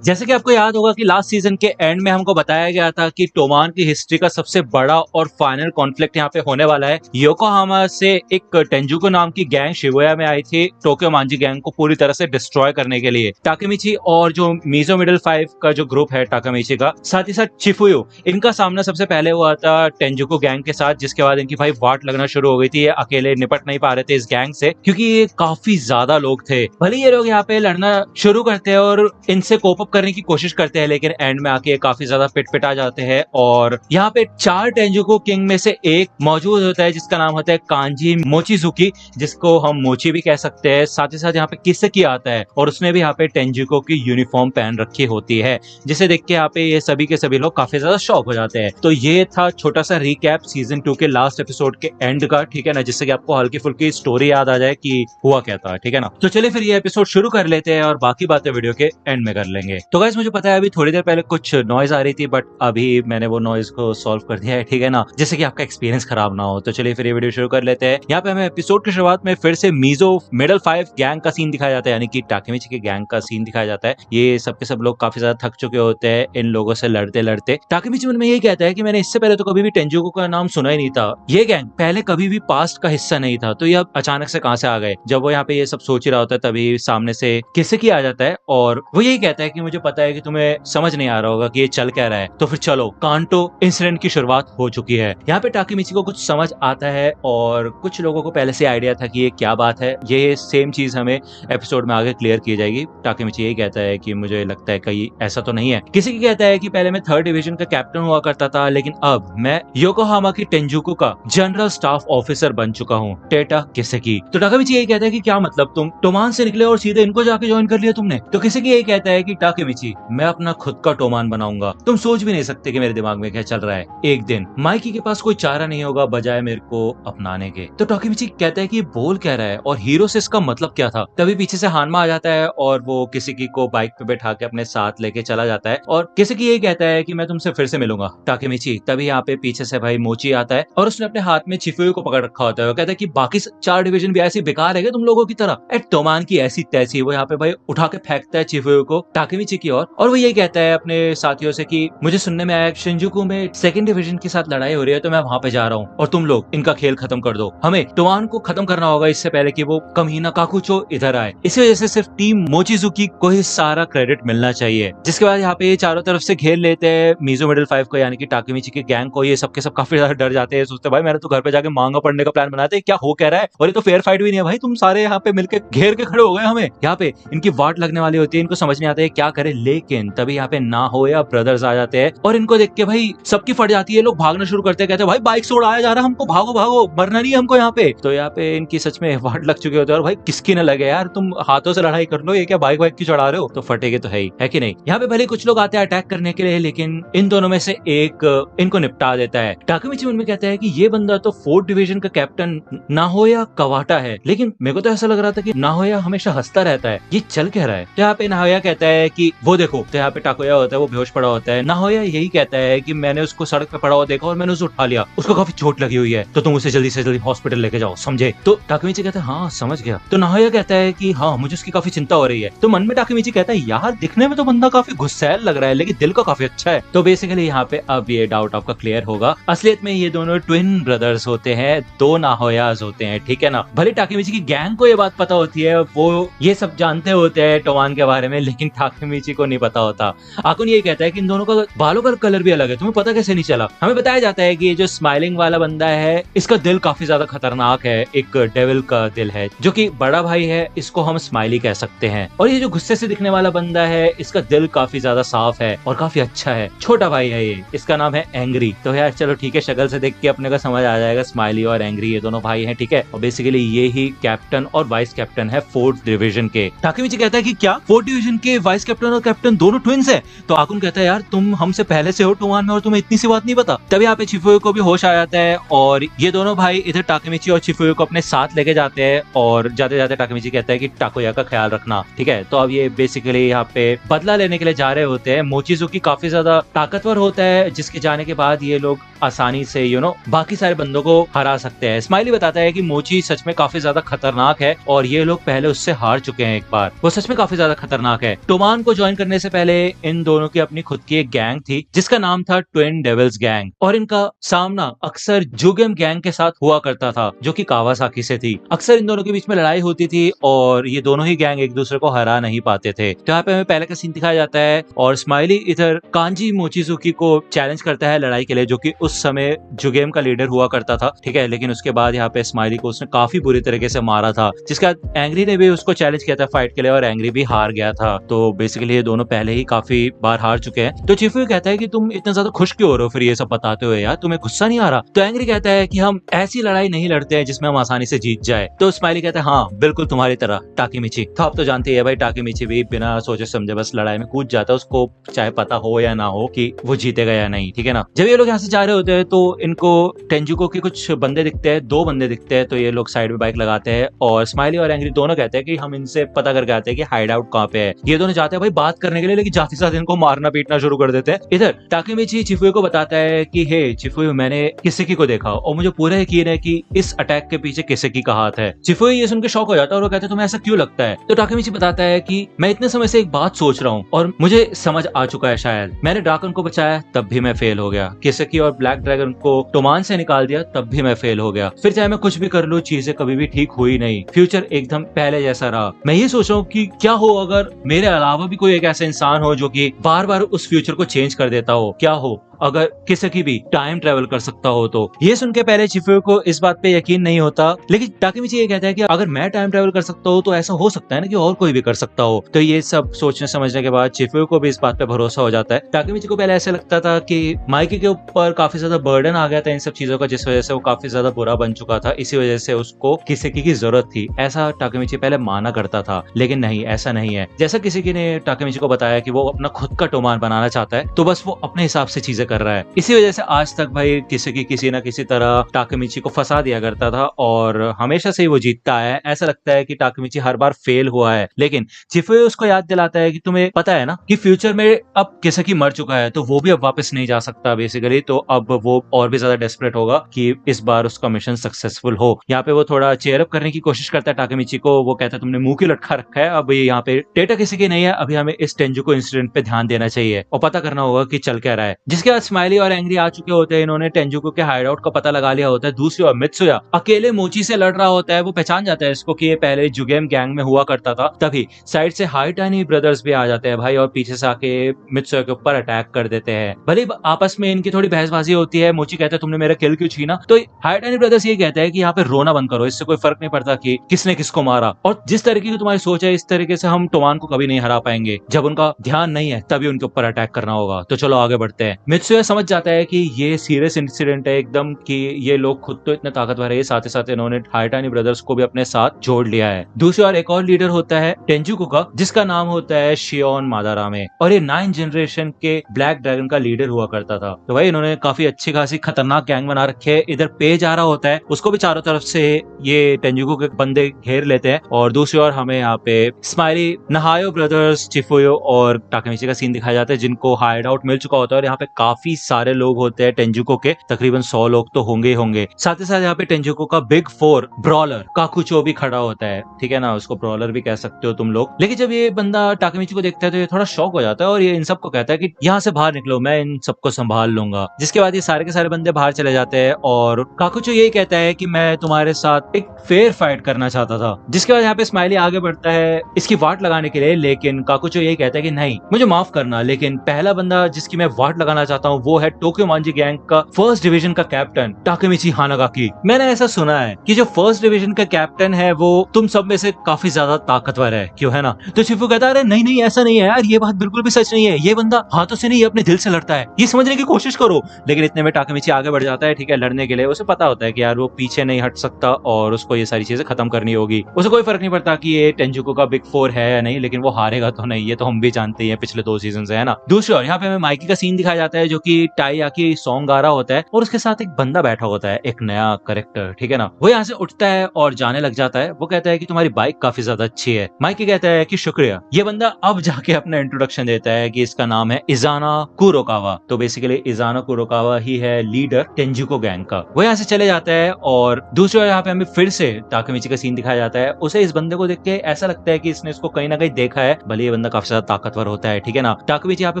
जैसे कि आपको याद होगा कि लास्ट सीजन के एंड में हमको बताया गया था कि टोमान की हिस्ट्री का सबसे बड़ा और फाइनल कॉन्फ्लिक्ट यहाँ पे होने वाला है। योकोहामा से एक टेंजुको नाम की गैंग शिबुया में आई थी टोक्यो मांजी गैंग को पूरी तरह से डिस्ट्रॉय करने के लिए। टाकेमिची और जो मीजो मिडिल 5 का जो ग्रुप है टाकामिची का, साथ ही साथ चिफुयो, इनका सामना सबसे पहले हुआ था टेंजुको गैंग के साथ, जिसके बाद इनकी भाई वाट लगना शुरू हो गई थी। ये अकेले निपट नहीं पा रहे थे इस गैंग से क्योंकि ये काफी ज्यादा लोग थे। भले ये लोग यहाँ पे लड़ना शुरू करते हैं और इनसे कोप अप करने की कोशिश करते हैं, लेकिन एंड में आके काफी ज्यादा पिट जाते हैं। और यहाँ पे 4 टेंजुको किंग में से एक मौजूद होता है जिसका नाम होता है कांजी मोचिजुकी, जिसको हम मोची भी कह सकते हैं। साथ ही साथ यहाँ पे किसकी आता है और उसने भी यहाँ पे टेंजुको की यूनिफॉर्म पहन रखी होती है, जिसे देख के यहाँ पे ये सभी के सभी लोग काफी ज्यादा शॉक हो जाते हैं। तो ये था छोटा सा रिकैप सीजन 2 के लास्ट एपिसोड के एंड का, ठीक है ना, जिससे कि आपको हल्की फुल्की स्टोरी याद आ जाए कि हुआ क्या था, ठीक है ना। तो चलिए फिर ये एपिसोड शुरू कर लेते हैं और बाकी बातें वीडियो के एंड में कर लेंगे। तो गाइस मुझे पता है अभी थोड़ी देर पहले कुछ नॉइज आ रही थी, बट अभी मैंने वो नॉइज को सॉल्व कर दिया है, ठीक है ना, जिससे कि आपका एक्सपीरियंस खराब ना हो। तो चलिए फिर ये वीडियो शुरू कर लेते हैं। यहाँ पे हमें एपिसोड की शुरुआत में फिर से मीजो मिडिल 5 गैंग का सीन दिखाया जाता है, यानी कि टाकेमिची के गैंग का सीन दिखाया जाता है। ये सबके सब लोग काफी ज्यादा थक चुके होते हैं इन लोगों से लड़ते लड़ते। टाकेमिची मन में यही कहता है कि मैंने इससे पहले तो कभी भी टेंजुको का नाम सुना ही नहीं था, ये गैंग पहले कभी भी पास्ट का हिस्सा नहीं था, तो ये अब अचानक से कहां से आ गए। जब वो यहाँ पे ये सब सोच ही रहा होता है तभी सामने से किसकी आ जाता है और वो यही कहता है कि मुझे पता है कि तुम्हें समझ नहीं आ रहा होगा कि ये चल क्या रहा है, तो फिर चलो कांटो इंसिडेंट की शुरुआत हो चुकी है। यहाँ पे टाकेमिची को कुछ समझ आता है और कुछ लोगों को पहले से आइडिया था कि ये क्या बात है। ये सेम चीज हमें एपिसोड में आगे क्लियर की जाएगी। टाकेमिची यही कहता है कि मुझे लगता है कहीं ऐसा तो नहीं है। किसी की कहता है कि पहले मैं 3rd डिवीजन का कैप्टन हुआ करता था, लेकिन अब मैं योकोहामा की टेंजुको का जनरल स्टाफ ऑफिसर बन चुका हूँ, टेटा किसेकी। तो टाकेमिची यही कहता है कि क्या मतलब तुम टोमान से निकले और सीधे इनको जाके ज्वाइन कर लिया तुमने। तो किसेकी यही कहता है कि टाकेमिची मैं अपना खुद का टोमान बनाऊंगा, तुम सोच भी नहीं सकते कि मेरे दिमाग में क्या चल रहा है। एक दिन माइकी के पास कोई चारा नहीं होगा बजाय मेरे को अपनाने के। तो टाकेमिची कहता है कि ये बोल क्या रहा है और हीरो से इसका मतलब क्या था। तभी पीछे से हानमा आ जाता है और वो किसेकी को बाइक पे बैठा के अपने साथ लेके चला जाता है और किसेकी यही कहता है कि मैं तुमसे फिर से मिलूंगा टाकेमिची। तभी यहाँ पे पीछे से भाई मोची आता है और उसने अपने हाथ में चिफुयो को पकड़ रखा होता है। वो कहता है कि बाकी 4 डिवीजन भी ऐसी बेकार है तुम लोगों की तरह। टोमान की ऐसी तैसी। वो यहाँ पे भाई उठा के फेंकता है चिफुयो को टाकेमिची की ओर और वो यही कहता है अपने साथियों से कि मुझे सुनने में आया शिंजुकू में 2nd डिवीजन के साथ लड़ाई हो रही है, तो मैं वहां पे जा रहा हूँ और तुम लोग इनका खेल खत्म कर दो। हमें टोमान को खत्म करना होगा इससे पहले कि वो कमीना काकुचो इधर आए। इसी वजह से सिर्फ टीम मोचिजुकी को ही सारा क्रेडिट मिलना चाहिए। जिसके बाद यहाँ पे चारों तरफ से घेर लेते हैं मीजो मिडिल 5 को, यानी कि टाकेमिची के गैंग को। ये सबके सब काफी ज्यादा डर जाते हैं, सोचते भाई मैंने तो घर पे जाके मांगा पढ़ने का प्लान बनाते, क्या हो कह रहा है और ये तो फेयर फाइट भी नहीं है भाई, तुम सारे यहाँ पे मिलकर घेर के खड़े हो गए हमें। यहाँ पे इनकी वाट लगने वाली होती है, इनको समझ नहीं आता है क्या करे। लेकिन तभी यहाँ पे ना हो या ब्रदर्स आ जाते हैं और इनको देख के भाई सबकी फट जाती है। लोग भागना शुरू करते हैं, कहते हैं भाई बाइक से उड़ाया जा रहा है हमको, भागो भागो, मरना नहीं हमको यहाँ पे। तो यहाँ पे इनकी सच में वाट लग चुके होते हैं और भाई किसकी न लगे यार, तुम हाथों से लड़ाई कर लो, ये क्या बाइक वाइक की चढ़ा रहे हो, तो फटेगे तो है कि नहीं। यहाँ पे भले कुछ लोग आते हैं अटैक करने के लिए, लेकिन इन दोनों में से एक इनको निपटा देता है। टाकेमिची मन में कहता है कि ये बंदा तो 4th डिवीजन का कैप्टन नाहोया कवाटा है, लेकिन मेरे को तो ऐसा लग रहा था कि नाहोया हमेशा हंसता रहता है, ये चल क्या रहा है। तो यहाँ पे नाहोया कहता है कि वो देखो। तो यहाँ पे टाकोया होता है, वो बेहोश पड़ा होता है। नाहोया यही कहता है कि मैंने उसको सड़क पे पड़ा हुआ देखा और मैंने उसे उठा लिया, उसको काफी चोट लगी हुई है, तो तुम उसे जल्दी से जल्दी हॉस्पिटल लेके जाओ, समझे। तो टाकेमिची कहता है हाँ समझ गया। तो नाहोया कहता है कि हाँ मुझे उसकी काफी चिंता हो रही है। तो मन में टाकेमिची कहता है यार दिखने में तो बंदा काफी गुस्सैल लग रहा है, लेकिन दिल का काफी अच्छा है। तो बेसिकली यहाँ पे अब ये डाउट आपका क्लियर होगा, असलियत में ये दोनों ट्विन ब्रदर्स होते हैं, 2 नाहोयास होते हैं, ठीक है ना। भले टाकेमिची की गैंग को ये बात पता होती है, वो ये सब जानते होते हैं टोमान के बारे में, लेकिन टाकेमिची को नहीं पता होता। आकुन ये कहता है कि इन दोनों का बालों का कलर भी अलग है, तुम्हें पता कैसे नहीं चला। हमें बताया जाता है कि ये जो स्माइलिंग वाला बंदा है इसका दिल काफी ज्यादा खतरनाक है, एक डेविल का दिल है, जो कि बड़ा भाई है, इसको हम स्माइली कह सकते हैं। और ये जो गुस्से से दिखने वाला बंदा है इसका दिल काफी ज्यादा साफ है और काफी अच्छा है, छोटा भाई है ये, इसका नाम है एंग्री। तो यार चलो ठीक है, शक्ल से देख के अपने को समझ आ जाएगा स्माइली और एंग्री ये दोनों भाई हैं, ठीक है। और बेसिकली ये ही कैप्टन और वाइस कैप्टन है 4th डिवीजन के। टाकेमिची कहता है कि क्या 4th डिवीजन के वाइस कैप्टन और कैप्टन दोनों ट्विंस है। तो आकुन कहता है यार तुम हमसे पहले से हो टोमान में और तुम्हें इतनी सी बात नहीं पता। तभी यहाँ पे चिफुयो को भी होश आ जाता है और ये दोनों भाई इधर टाकेमिची और चिफुयो को अपने साथ लेके जाते हैं और जाते जाते टाकेमिची कहता है कि टाकोया का ख्याल रखना, ठीक है। तो अब ये बेसिकली यहाँ पे बदला लेने के लिए जा रहे होते हैं। मोचिजुकी काफी ज्यादा ताकतवर होता है, जिसके जाने के बाद ये लोग आसानी से बाकी सारे बंदों को हरा सकते हैं। स्माइली बताता है कि मोची सच में काफी ज्यादा खतरनाक है और ये लोग पहले उससे हार चुके हैं एक बार, वो सच में काफी ज्यादा खतरनाक है। टोमान को ज्वाइन करने से पहले इन दोनों की अपनी खुद की एक गैंग थी जिसका नाम था ट्विन डेविल्स गैंग, और इनका सामना अक्सर जुगेम गैंग के साथ हुआ करता था जो कि कावासाकी से थी। अक्सर इन दोनों के बीच में लड़ाई होती थी और ये दोनों ही गैंग एक दूसरे को हरा नहीं पाते थे। तो यहाँ पे हमें पहले का सीन दिखाया जाता है और स्माइली इधर कांजी मोचिजुकी को चैलेंज करता है लड़ाई के लिए, जो कि उस समय जुगेम का लीडर हुआ करता था, ठीक है। लेकिन उसके बाद यहाँ पे स्माइली को उसने काफी बुरी तरीके से मारा था, जिसके बाद एंग्री ने भी उसको चैलेंज किया था फाइट के लिए और एंग्री भी हार गया था। तो बेसिकली ये दोनों पहले ही काफी बार हार चुके हैं। तो चिफुयो कहता है कि तुम इतना ज्यादा खुश क्यों हो रहे हो फिर ये सब बताते हुए, यार तुम्हें गुस्सा नहीं आ रहा? तो एंग्री कहता है कि हम ऐसी लड़ाई नहीं लड़ते हैं जिसमें हम आसानी से जीत जाए। तो स्माइली कहता है हाँ बिल्कुल तुम्हारी तरह टाकीमिची। तो आप तो जानते हैं भाई टाकीमिची भी बिना सोचे समझे बस लड़ाई में कूद जाता है, उसको चाहे पता हो या ना हो कि वो जीतेगा या नहीं, ठीक है ना। जब ये लोग यहाँ से जा रहे होते हैं तो इनको टेंजुको के कुछ बंदे दिखते हैं, 2 बंदे दिखते हैं। तो ये लोग साइड में बाइक लगाते हैं और स्माइली और एंग्री दोनों कहते हैं कि हम इनसे पता करके आते हैं कि हाइड आउट कहाँ पे है। ये दोनों जाते हैं भाई बात करने के लिए, लेकिन जाते साथ इनको मारना पीटना शुरू कर देते हैं। इधर टाकीमिची चिफुयो को बताता है कि हे चिफुयो मैंने किसेकी को देखा और मुझे पूरा यकीन है कि इस अटैक के पीछे किसेकी का हाथ है। चिफुयो ये सुन के शॉक हो जाता है और वो कहता है तुम्हें ऐसा क्यों लगता है? तो टाकीमिची बताता है कि मैं इतने समय से एक बात सोच रहा हूँ और मुझे समझ आ चुका है, शायद मैंने ड्रैगन को बचाया तब भी मैं फेल हो गया, किसेकी और ब्लैक ड्रैगन को टोमान से निकाल दिया तब भी मैं फेल हो गया, फिर चाहे मैं कुछ भी कर लूं चीजें कभी भी ठीक हुई नहीं, फ्यूचर एकदम पहले जैसा रहा। मैं ये सोच रहा हूँ कि क्या हो अगर मेरे अलावा भी कोई एक ऐसा इंसान हो जो कि बार बार उस फ्यूचर को चेंज कर देता हो, क्या हो अगर किसी भी टाइम ट्रेवल कर सकता हो। तो ये सुन के पहले चिफुयो को इस बात पे यकीन नहीं होता, लेकिन टाकीमिची ये कहता है कि अगर मैं टाइम ट्रेवल कर सकता हूँ तो ऐसा हो सकता है ना कि और कोई भी कर सकता हो। तो ये सब सोचने समझने के बाद चिफुयो को भी इस बात पे भरोसा हो जाता है। टाकीमिची को पहले ऐसा लगता था कि माइकी के ऊपर काफी ज्यादा बर्डन आ गया था इन सब चीजों का, जिस वजह से वो काफी ज्यादा बुरा बन चुका था, इसी वजह से उसको किसेकी की जरूरत थी, ऐसा टाकीमिची पहले माना करता था। लेकिन नहीं, ऐसा नहीं है। जैसा किसेकी ने टाकीमिची को बताया कि वो अपना खुद का टोमान बनाना चाहता है, तो बस वो अपने हिसाब से चीजें कर रहा है। इसी वजह से आज तक भाई किसेकी किसी ना किसी तरह टाकीमिची को फंसा दिया करता था और हमेशा से ही वो जीतता है। ऐसा लगता है कि टाकीमिची हर बार फेल हुआ है, लेकिन चिफुयो उसको याद दिलाता है कि तुम्हें पता है ना कि फ्यूचर में अब किसेकी मर चुका है, तो वो भी अब वापस नहीं जा सकता बेसिकली। तो अब वो और भी ज्यादा डेस्परेट होगा कि इस बार उसका मिशन सक्सेसफुल हो। यहाँ पे वो थोड़ा चेयर अप करने की कोशिश करता है टाकीमिची को। वो कहता है तुमने मुंह क्यों लटका रखा है, अब यहाँ पे डेटा किसेकी नहीं है, अभी हमें इस टेंजुको इंसिडेंट पे ध्यान देना चाहिए और पता करना होगा कि चल क्या रहा है। जिसके बाद स्माइली और एंग्री आ चुके होते हैं, इन्होंने टेंजुको के हाइड आउट का पता लगा लिया होता है। दूसरी ओर मित्सुया अकेले मोची से लड़ रहा होता है। वो पहचान जाता है इसको कि ये पहले जुगेम गैंग में हुआ करता था। तभी साइड से हाइटानी ब्रदर्स भी आ जाते हैं भाई और पीछे से आके मित्सुया के ऊपर अटैक कर देते हैं। भले आपस में इनकी थोड़ी बहसबाजी होती है। मोची कहता है तुमने मेरा किल क्यों छीना, तो हाइटानी ब्रदर्स ये कहते हैं कि यहाँ पे रोना बंद करो, इससे कोई फर्क नहीं पड़ता कि किसने किसको मारा, और जिस तरीके की तुम्हारी सोच है इस तरीके से हम टोमान को कभी नहीं हरा पाएंगे। जब उनका ध्यान नहीं है तभी उनके ऊपर अटैक करना होगा, तो चलो आगे बढ़ते हैं। मित्सुया समझ जाता है कि ये सीरियस इंसिडेंट है एकदम, कि ये लोग खुद तो इतने ताकतवर है, साथ ही साथ इन्होंने हाइटानी ब्रदर्स को भी अपने साथ जोड़ लिया है। दूसरी ओर एक और लीडर होता है टेंजुको का, जिसका नाम होता है शियोन मादारामे, और ये 9 जनरेशन के ब्लैक ड्रैगन का लीडर हुआ करता था। तो भाई इन्होंने काफी अच्छी खासी खतरनाक गैंग बना रखे है। इधर पेज आ रहा होता है, उसको भी चारों तरफ से ये टेंजुको के बंदे घेर लेते हैं। और दूसरी ओर हमें यहाँ पे स्माइली, नहायो ब्रदर्स, चिफुयो और टाकीमिची का सीन दिखाया जाता है, जिनको हाइड आउट मिल चुका होता है। और यहाँ पे काफी सारे लोग होते हैं टेंजुको के, तकरीबन 100 लोग तो होंगे। साथ ही साथ यहाँ पे टेंजुको का बिग 4 ब्रॉलर काकुचो भी खड़ा होता है, ठीक है ना, उसको ब्रॉलर भी कह सकते हो तुम लोग। लेकिन जब ये बंदा टाकीमिची को देखता है तो ये थोड़ा शॉक हो जाता है और ये इन सबको कहता है कि यहाँ से बाहर निकलो, मैं इन सबको संभाल लूंगा। जिसके बाद ये सारे के सारे बंदे बाहर चले जाते हैं और काकुचो यही कहता है कि मैं तुम्हारे साथ एक फेयर फाइट करना चाहता था। जिसके बाद यहाँ पे स्माइली आगे बढ़ता है इसकी वाट लगाने के लिए, लेकिन काकुचो यही कहता है कि नहीं मुझे माफ करना, लेकिन पहला बंदा जिसकी मैं वाट लगाना चाहता हूँ वो है टोक्यो मांजी गैंग का 1st डिवीजन का कैप्टन टाकेमिची हानागाकी। मैंने ऐसा सुना है कि जो 1st डिवीजन का कैप्टन है वो तुम सब में से काफी ज्यादा ताकतवर है, क्यों है ना? तो चिफू कहता है नहीं नहीं ऐसा नहीं है यार, ये बात बिल्कुल भी सच नहीं है, ये बंदा हाथों से नहीं अपने दिल से लड़ता है, ये समझने की कोशिश करो। लेकिन इतने में टाकेमिची आगे बढ़ जाता है, ठीक है, लड़ने के लिए। उसे पता होता है कि यार वो पीछे नहीं हट सकता और उसको ये सारी चीजें खत्म करनी होगी। उसे कोई फर्क नहीं पड़ता कि ये टेंजुको का बिग 4 है या नहीं, लेकिन वो हारेगा तो नहीं, ये तो हम भी जानते हैं पिछले 2 सीजन से, है ना। दूसरी ओर यहाँ पे हमें माइकी का सीन दिखाया जाता है जो कि टाई आकी सॉन्ग गा रहा होता है और उसके साथ एक बंदा बैठा होता है, एक नया कैरेक्टर, ठीक है ना। वो यहाँ से उठता है और जाने लग जाता है। वो कहता है कि तुम्हारी बाइक काफी ज्यादा अच्छी है। माइकी कहता है कि शुक्रिया। ये बंदा अब जाके अपना इंट्रोडक्शन देता है कि इसका नाम है इजाना कुरोकावा। तो बेसिकली इजाना कुरोकावा ही है लीडर टेंजुको गैंग का। वो यहाँ से चले जाता है और दूसरी ओर यहाँ पे हमें फिर से टाकेमिची का सीन दिखाया जाता है। उसे इस बंदे को देख के ऐसा लगता है कि इसने इसको कहीं ना कहीं देखा है, भले ये बंदा काफी ज्यादा ताकतवर होता है, ठीक है ना। टाकमिची यहाँ पे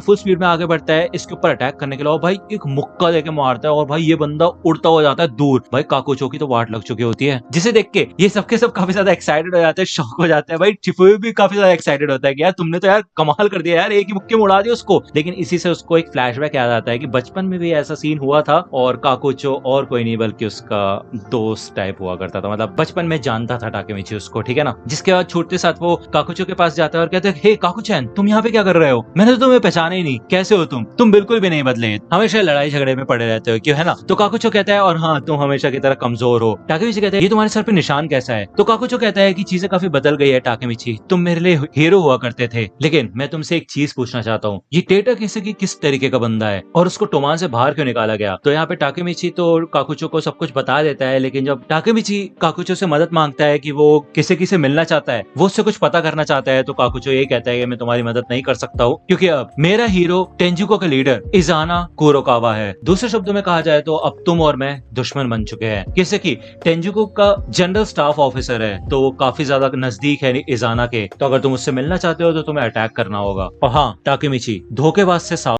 फुल स्पीड में आगे बढ़ता है इसके ऊपर अटैक करने के लिए, और भाई एक मुक्का देके मारता है और भाई ये बंदा उड़ता हुआ जाता है दूर। भाई काकुचो की तो वाट लग चुकी होती है, जिसे देख के ये सबके सब काफी ज्यादा एक्साइटेड हो जाते हैं, शॉक हो जाते हैं। भाई चिफुए भी काफी ज्यादा एक्साइटेड होता है कि यार तुमने तो यार कमाल कर दिया यार, एक ही मुक्के में उड़ा दिया उसको। लेकिन इसी से उसको एक फ्लैशबैक याद आता है कि बचपन में भी ऐसा सीन हुआ था और काकुचो और कोई नहीं बल्कि उसका दोस्त टाइप हुआ करता था, मतलब बचपन में जानता था टाकेमिची उसको, ठीक है ना। जिसके बाद छूटते साथ वो काकुचो के पास जाता है और कहते हैं, हे काकुचैन तुम यहाँ पे क्या कर रहे हो, मैंने तो तुम्हें पहचाना ही नहीं, कैसे हो तुम बिल्कुल भी नहीं बदले, हमेशा लड़ाई झगड़े में पड़े रहते हो क्यों, है ना। तो काकुचो कहता है और हाँ तुम हमेशा की तरह कमजोर हो। टाकेमिची कहता है ये तुम्हारे सर पे निशान कैसा है। तो काकुचो कहता है कि चीजें काफी बदल गई है टाकेमिची, तुम मेरे लिए हीरो हुआ करते थे, लेकिन मैं तुमसे एक चीज पूछना चाहता हूँ, ये टेटा किस तरीके का बंदा है और उसको टोमान से बाहर क्यों निकाला गया। तो यहाँ पे टाकेमिची तो काकुचो को सब कुछ बता देता है, लेकिन जब टाकेमिची काकुचो से मदद मांगता है कि वो किसी से मिलना चाहता है, वो उससे कुछ पता करना चाहता है, तो काकुचो ये कहता है कि मैं तुम्हारी मदद नहीं कर सकता हूँ क्योंकि अब मेरा हीरो टेंजुको का लीडर इजाना कुरोकावा है। दूसरे शब्दों में कहा जाए तो अब तुम और मैं दुश्मन बन चुके हैं, जैसे कि टेंजुको का जनरल स्टाफ ऑफिसर है तो वो काफी ज्यादा नजदीक है इजाना के, तो अगर तुम उससे मिलना चाहते हो तो तुम्हें अटैक करना होगा। और हाँ टाकेमिची धोखेबाज से